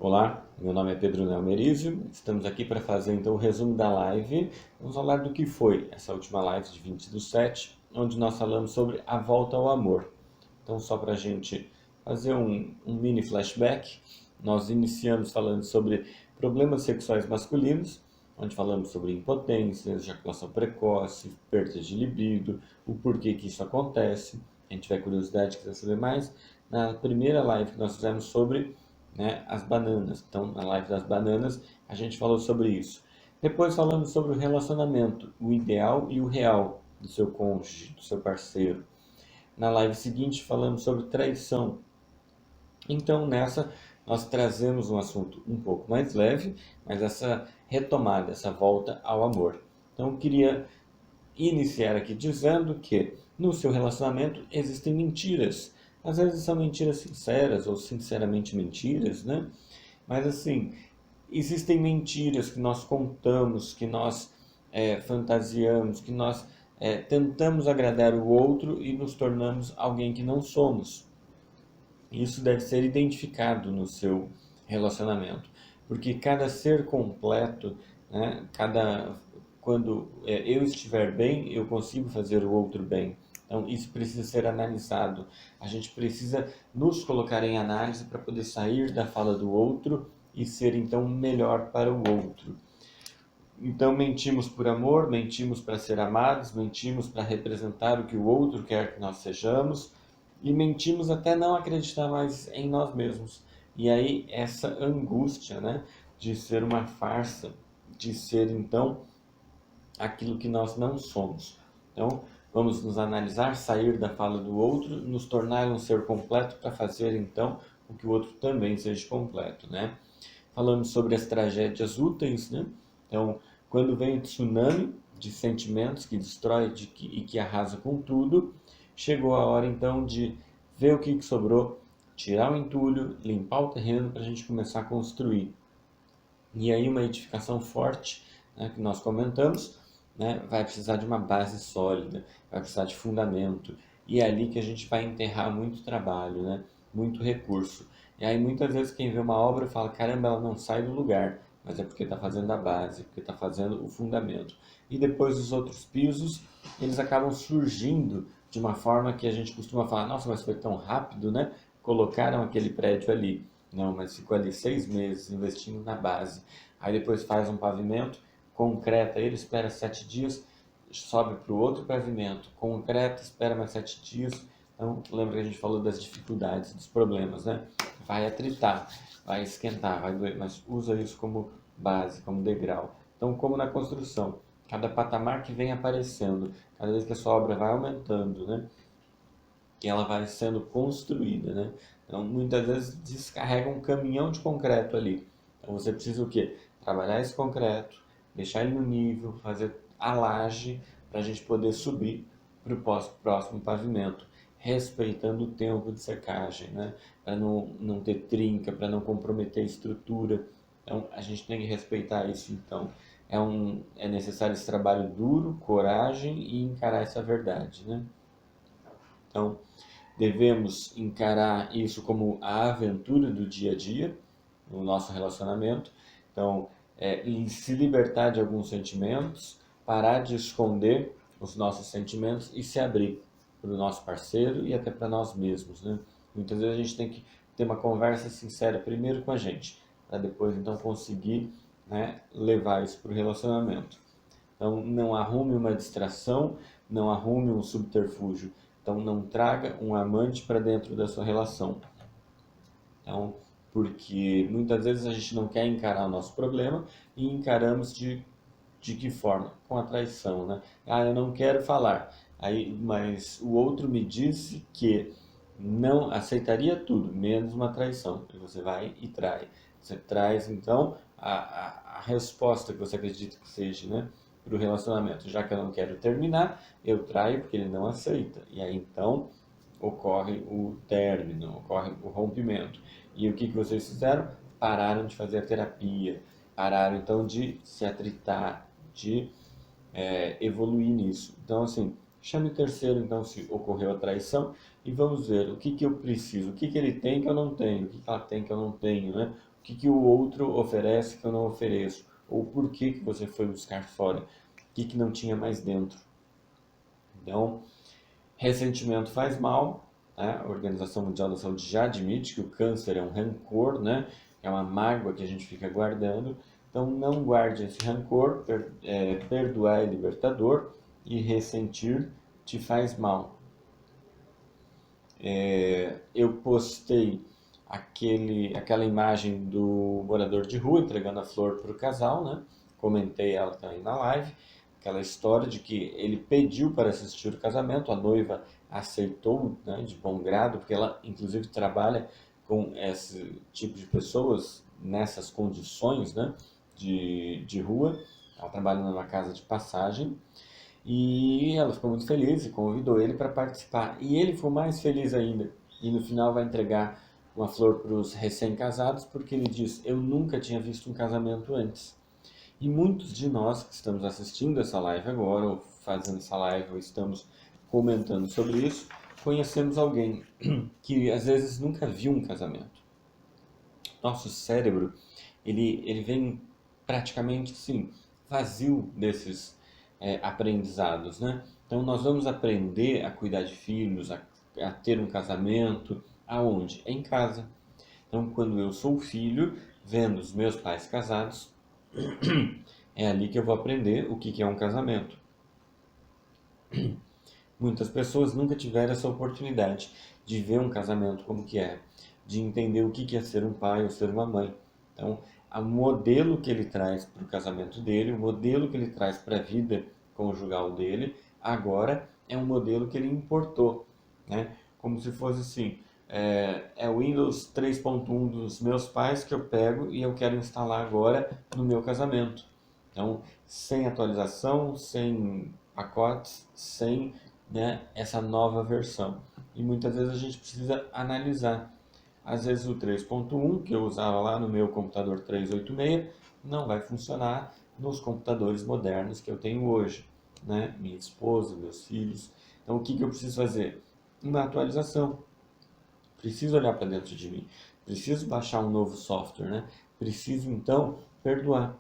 Olá, meu nome é Pedro Nelmerizio, estamos aqui para fazer então o resumo da live. Vamos falar do que foi essa última live de 20/7, onde nós falamos sobre a volta ao amor. Então, só para a gente fazer um mini flashback, nós iniciamos falando sobre problemas sexuais masculinos, onde falamos sobre impotência, ejaculação precoce, perda de libido, o porquê que isso acontece. Quem tiver curiosidade e quiser saber mais, na primeira live que nós fizemos sobre, né, as bananas. Então, na live das bananas, a gente falou sobre isso. Depois falamos sobre o relacionamento, o ideal e o real do seu cônjuge, do seu parceiro. Na live seguinte, falamos sobre traição. Então, nessa, nós trazemos um assunto um pouco mais leve, mas essa retomada, essa volta ao amor. Então, eu queria iniciar aqui dizendo que no seu relacionamento existem mentiras. Às vezes são mentiras sinceras ou sinceramente mentiras, né? Mas assim, existem mentiras que nós contamos, que nós fantasiamos, que nós tentamos agradar o outro e nos tornamos alguém que não somos. Isso deve ser identificado no seu relacionamento, porque cada ser completo, né, quando eu estiver bem, eu consigo fazer o outro bem. Então, isso precisa ser analisado. A gente precisa nos colocar em análise para poder sair da fala do outro e ser então melhor para o outro. Então, mentimos por amor, mentimos para ser amados, mentimos para representar o que o outro quer que nós sejamos e mentimos até não acreditar mais em nós mesmos. E aí, essa angústia, né, de ser uma farsa, de ser então aquilo que nós não somos. Então, vamos nos analisar, sair da fala do outro, nos tornar um ser completo para fazer então o que o outro também seja completo, né? Falamos sobre as tragédias úteis, né? Então, quando vem o tsunami de sentimentos que destrói e que arrasa com tudo, chegou a hora então de ver o que sobrou, tirar o entulho, limpar o terreno para a gente começar a construir. E aí uma edificação forte, né, que nós comentamos, né, vai precisar de uma base sólida, vai precisar de fundamento. E é ali que a gente vai enterrar muito trabalho, né, muito recurso. E aí muitas vezes quem vê uma obra fala, caramba, ela não sai do lugar, mas é porque está fazendo a base, porque está fazendo o fundamento. E depois os outros pisos, eles acabam surgindo de uma forma que a gente costuma falar, nossa, mas foi tão rápido, né? Colocaram aquele prédio ali. Não, mas ficou ali 6 meses investindo na base. Aí depois faz um pavimento, concreta ele, espera 7 dias, sobe para o outro pavimento, concreta, espera mais 7 dias. Então, lembra que a gente falou das dificuldades, dos problemas, né? Vai atritar, vai esquentar, vai doer, mas usa isso como base, como degrau. Então, como na construção, cada patamar que vem aparecendo, cada vez que a sua obra vai aumentando, né? Que ela vai sendo construída, né? Então, muitas vezes descarrega um caminhão de concreto ali. Então, você precisa o quê? Trabalhar esse concreto, deixar ele no nível, fazer a laje para a gente poder subir para o próximo pavimento, respeitando o tempo de secagem, né? Para não ter trinca, para não comprometer a estrutura. Então, a gente tem que respeitar isso. Então, é necessário esse trabalho duro, coragem e encarar essa verdade, né? Então, devemos encarar isso como a aventura do dia a dia, no nosso relacionamento. Então, se libertar de alguns sentimentos, parar de esconder os nossos sentimentos e se abrir para o nosso parceiro e até para nós mesmos, né? Muitas vezes a gente tem que ter uma conversa sincera primeiro com a gente, para depois então conseguir, né, levar isso para o relacionamento. Então, não arrume uma distração, não arrume um subterfúgio. Então, não traga um amante para dentro da sua relação. Então, porque muitas vezes a gente não quer encarar o nosso problema e encaramos de que forma? Com a traição, né? Ah, eu não quero falar. Aí, mas o outro me disse que não aceitaria tudo, menos uma traição. E você vai e trai. Você traz, então, a resposta que você acredita que seja, né? Para o relacionamento. Já que eu não quero terminar, eu traio porque ele não aceita. E aí, então, ocorre o término, ocorre o rompimento. E o que vocês fizeram? Pararam de fazer a terapia, pararam então de se atritar, de evoluir nisso. Então, assim, chame o terceiro, então, se ocorreu a traição, e vamos ver o que que eu preciso, o que que ele tem que eu não tenho, o que que ela tem que eu não tenho, né? O que que o outro oferece que eu não ofereço, ou por que que você foi buscar fora, o que que não tinha mais dentro. Então, ressentimento faz mal, né? A Organização Mundial da Saúde já admite que o câncer é um rancor, né? É uma mágoa que a gente fica guardando. Então, não guarde esse rancor, perdoar é libertador e ressentir te faz mal. Eu postei aquela imagem do morador de rua entregando a flor para o casal, né? Comentei ela também na live, aquela história de que ele pediu para assistir o casamento, a noiva aceitou, né, de bom grado, porque ela inclusive trabalha com esse tipo de pessoas nessas condições, né, de rua. Ela trabalha numa casa de passagem e ela ficou muito feliz e convidou ele para participar. E ele ficou mais feliz ainda. E no final vai entregar uma flor para os recém-casados, porque ele diz: Eu nunca tinha visto um casamento antes. E muitos de nós que estamos assistindo essa live agora, ou fazendo essa live, ou estamos comentando sobre isso, conhecemos alguém que às vezes nunca viu um casamento. Nosso cérebro, ele vem praticamente sim, vazio desses aprendizados, né? Então nós vamos aprender a cuidar de filhos, a ter um casamento, aonde? Em casa. Então quando eu sou filho, vendo os meus pais casados, é ali que eu vou aprender o que que é um casamento. Muitas pessoas nunca tiveram essa oportunidade de ver um casamento como que é, de entender o que que é ser um pai ou ser uma mãe. Então, o modelo que ele traz para o casamento dele, o modelo que ele traz para a vida conjugal dele, agora é um modelo que ele importou, né? Como se fosse assim, o Windows 3.1 dos meus pais que eu pego e eu quero instalar agora no meu casamento. Então, sem atualização, sem pacotes, sem, né, essa nova versão. E muitas vezes a gente precisa analisar. Às vezes o 3.1 que eu usava lá no meu computador 386 não vai funcionar nos computadores modernos que eu tenho hoje, né? Minha esposa, meus filhos. Então o que que eu preciso fazer? Uma atualização. Preciso olhar para dentro de mim. Preciso baixar um novo software, né? Preciso então perdoar.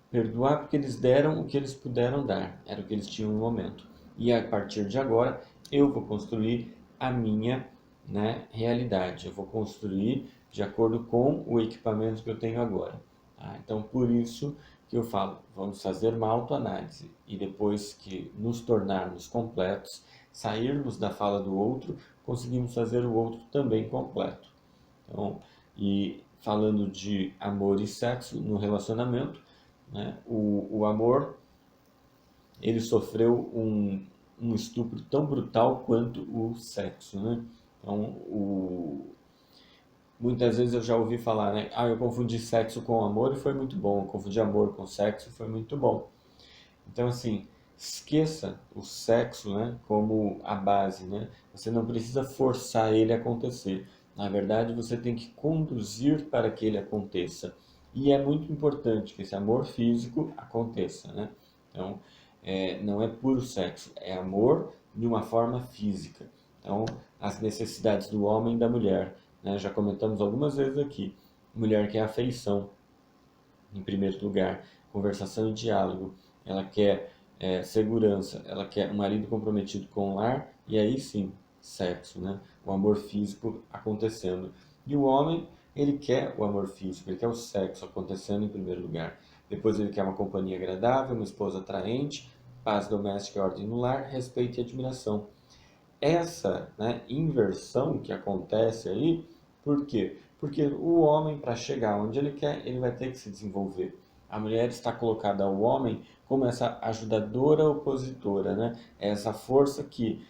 Perdoar porque eles deram o que eles puderam dar, era o que eles tinham no momento. E a partir de agora, eu vou construir a minha, né, realidade. Eu vou construir de acordo com o equipamento que eu tenho agora. Tá? Então, por isso que eu falo, vamos fazer uma autoanálise. E depois que nos tornarmos completos, sairmos da fala do outro, conseguimos fazer o outro também completo. Então, e falando de amor e sexo no relacionamento, né? O amor, ele sofreu um estupro tão brutal quanto o sexo, né? Então, muitas vezes eu já ouvi falar, né? Eu confundi sexo com amor e foi muito bom. Eu confundi amor com sexo e foi muito bom. Então, assim, esqueça o sexo, né, como a base, né? Você não precisa forçar ele a acontecer. Na verdade, você tem que conduzir para que ele aconteça. E é muito importante que esse amor físico aconteça, né? Então, não é puro sexo, é amor de uma forma física. Então, as necessidades do homem e da mulher, né? Já comentamos algumas vezes aqui. Mulher quer afeição, em primeiro lugar, conversação e diálogo. Ela quer segurança, ela quer um marido comprometido com o lar e aí sim, sexo, né? O amor físico acontecendo. E o homem, ele quer o amor físico, ele quer o sexo acontecendo em primeiro lugar. Depois ele quer uma companhia agradável, uma esposa atraente, paz doméstica e ordem no lar, respeito e admiração. Essa, né, inversão que acontece aí, por quê? Porque o homem, para chegar onde ele quer, ele vai ter que se desenvolver. A mulher está colocada ao homem como essa ajudadora opositora, né? Essa força que,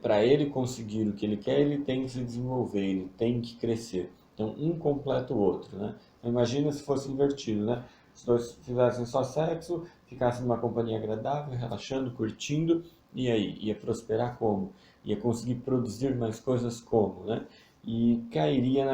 para ele conseguir o que ele quer, ele tem que se desenvolver, ele tem que crescer. Então, um completa o outro, né? Então, imagina se fosse invertido, né? Os dois fizessem só sexo, ficassem numa companhia agradável, relaxando, curtindo, e aí? Ia prosperar como? Ia conseguir produzir mais coisas como, né? E cairia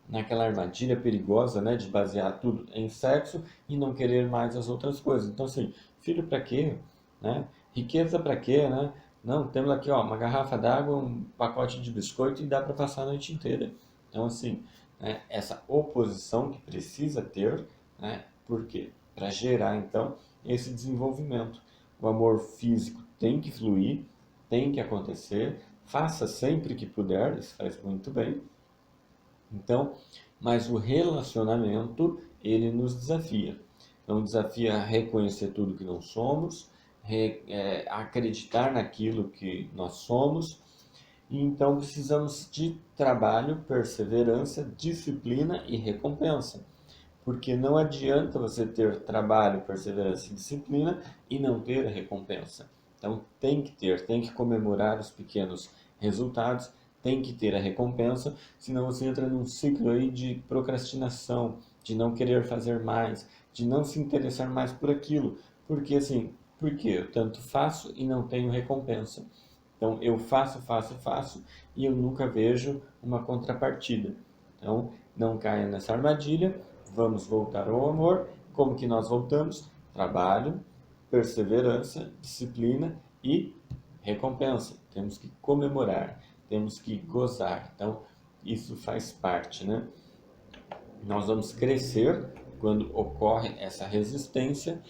naquela armadilha perigosa, né, de basear tudo em sexo e não querer mais as outras coisas. Então, assim, filho para quê, né? Riqueza para quê, né? Não, temos aqui ó, uma garrafa d'água, um pacote de biscoito e dá para passar a noite inteira. Então, assim, né, essa oposição que precisa ter, né, por quê? Para gerar, então, esse desenvolvimento. O amor físico tem que fluir, tem que acontecer, faça sempre que puder, isso faz muito bem. Então, mas o relacionamento, ele nos desafia. Então, desafia a reconhecer tudo que não somos, acreditar naquilo que nós somos. E então precisamos de trabalho, perseverança, disciplina e recompensa. Porque não adianta você ter trabalho, perseverança e disciplina e não ter a recompensa. Então tem que ter, tem que comemorar os pequenos resultados, tem que ter a recompensa, senão você entra num ciclo aí de procrastinação, de não querer fazer mais, de não se interessar mais por aquilo. Porque assim, porque eu tanto faço e não tenho recompensa. Então eu faço, faço, faço e eu nunca vejo uma contrapartida. Então não caia nessa armadilha, vamos voltar ao amor. Como que nós voltamos? Trabalho, perseverança, disciplina e recompensa. Temos que comemorar, temos que gozar. Então isso faz parte, né? Nós vamos crescer quando ocorre essa resistência,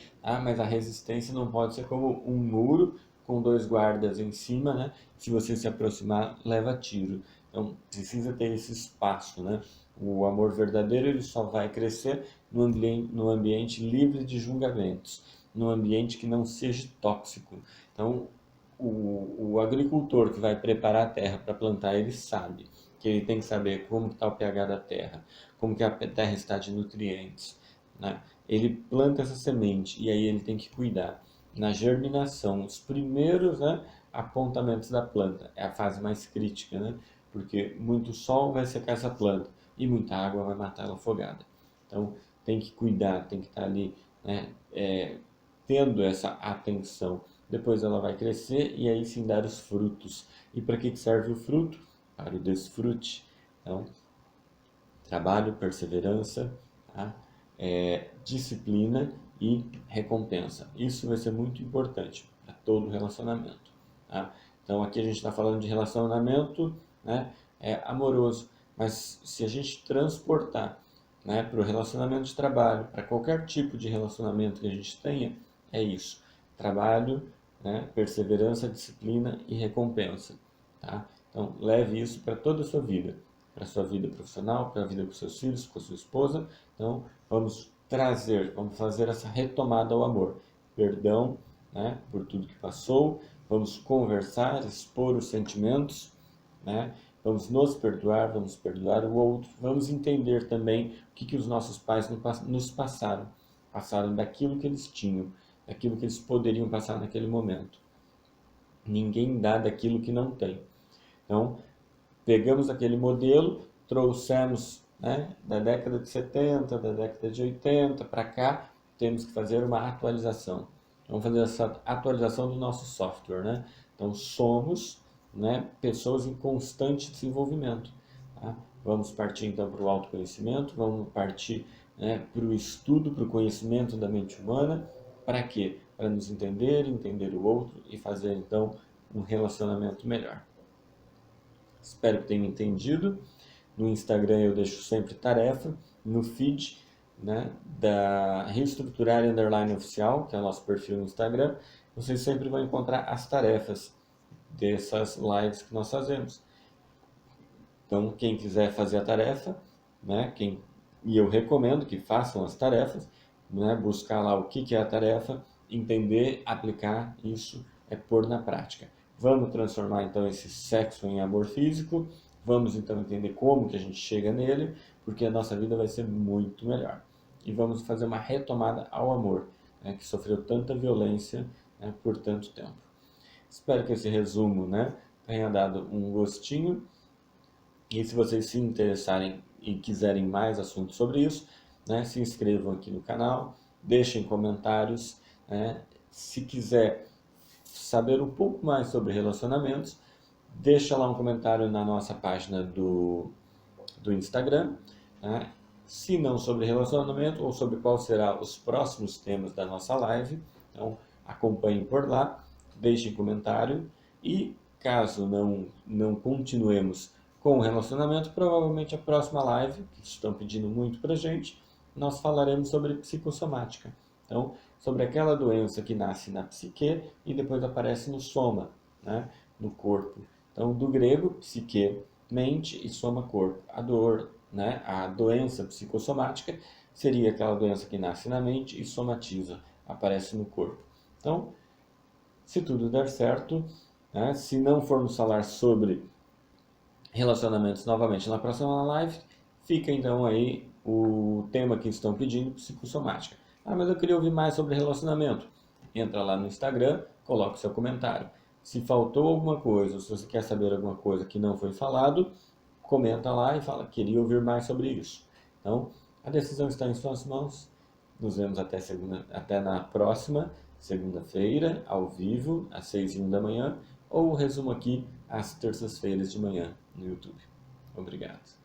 mas a resistência não pode ser como um muro com dois guardas em cima, né? Se você se aproximar, leva tiro. Então, precisa ter esse espaço, né? O amor verdadeiro ele só vai crescer no ambiente livre de julgamentos, no ambiente que não seja tóxico. Então, o agricultor que vai preparar a terra para plantar, ele sabe que ele tem que saber como está o pH da terra, como que a terra está de nutrientes, né? Ele planta essa semente e aí ele tem que cuidar. Na germinação, os primeiros, né, apontamentos da planta é a fase mais crítica, né? Porque muito sol vai secar essa planta e muita água vai matar ela afogada. Então tem que cuidar, tem que estar ali, né, tendo essa atenção. Depois ela vai crescer e aí sim dar os frutos. E para que serve o fruto? Para o desfrute. Então, trabalho, perseverança, tá? Disciplina e recompensa. Isso vai ser muito importante para todo relacionamento. Tá? Então aqui a gente está falando de relacionamento, né, amoroso, mas se a gente transportar, né, para o relacionamento de trabalho, para qualquer tipo de relacionamento que a gente tenha, é isso: trabalho, né, perseverança, disciplina e recompensa. Tá? Então leve isso para toda a sua vida, para a sua vida profissional, para a vida com seus filhos, com a sua esposa. Então, vamos vamos fazer essa retomada ao amor. Perdão, né, por tudo que passou, vamos conversar, expor os sentimentos, né, vamos nos perdoar, vamos perdoar o outro, vamos entender também o que os nossos pais nos passaram. Passaram daquilo que eles tinham, daquilo que eles poderiam passar naquele momento. Ninguém dá daquilo que não tem. Então, pegamos aquele modelo, trouxemos, né, da década de 70, da década de 80 para cá, temos que fazer uma atualização. Vamos fazer essa atualização do nosso software, né? Então somos, né, pessoas em constante desenvolvimento. Tá? Vamos partir então para o autoconhecimento, vamos partir, né, para o estudo, para o conhecimento da mente humana. Para quê? Para nos entender, entender o outro e fazer então um relacionamento melhor. Espero que tenham entendido. No Instagram eu deixo sempre tarefa. No feed, né, da Reestruturar Underline Oficial, que é o nosso perfil no Instagram, vocês sempre vão encontrar as tarefas dessas lives que nós fazemos. Então, quem quiser fazer a tarefa, né, e eu recomendo que façam as tarefas, né, buscar lá o que é a tarefa, entender, aplicar, isso é pôr na prática. Vamos transformar então esse sexo em amor físico, vamos então entender como que a gente chega nele, porque a nossa vida vai ser muito melhor. E vamos fazer uma retomada ao amor, né, que sofreu tanta violência, né, por tanto tempo. Espero que esse resumo, né, tenha dado um gostinho. E se vocês se interessarem e quiserem mais assuntos sobre isso, né, se inscrevam aqui no canal, deixem comentários, né? Se quiser saber um pouco mais sobre relacionamentos, deixa lá um comentário na nossa página do Instagram, né? Se não sobre relacionamento ou sobre qual será os próximos temas da nossa live, então acompanhem por lá, deixem comentário, E caso não continuemos com o relacionamento, provavelmente a próxima live, que estão pedindo muito pra gente, nós falaremos sobre psicossomática. Então, sobre aquela doença que nasce na psique e depois aparece no soma, né, no corpo. Então, do grego, psique, mente, e soma, corpo. A dor, né, a doença psicossomática seria aquela doença que nasce na mente e somatiza, aparece no corpo. Então, se tudo der certo, né, se não formos falar sobre relacionamentos novamente na próxima live, fica então aí o tema que estão pedindo, psicossomática. Ah, mas eu queria ouvir mais sobre relacionamento. Entra lá no Instagram, coloca o seu comentário. Se faltou alguma coisa, ou se você quer saber alguma coisa que não foi falado, comenta lá e fala, queria ouvir mais sobre isso. Então, a decisão está em suas mãos. Nos vemos até na próxima segunda-feira, ao vivo, às 6h01 da manhã, ou o resumo aqui às terças-feiras de manhã no YouTube. Obrigado.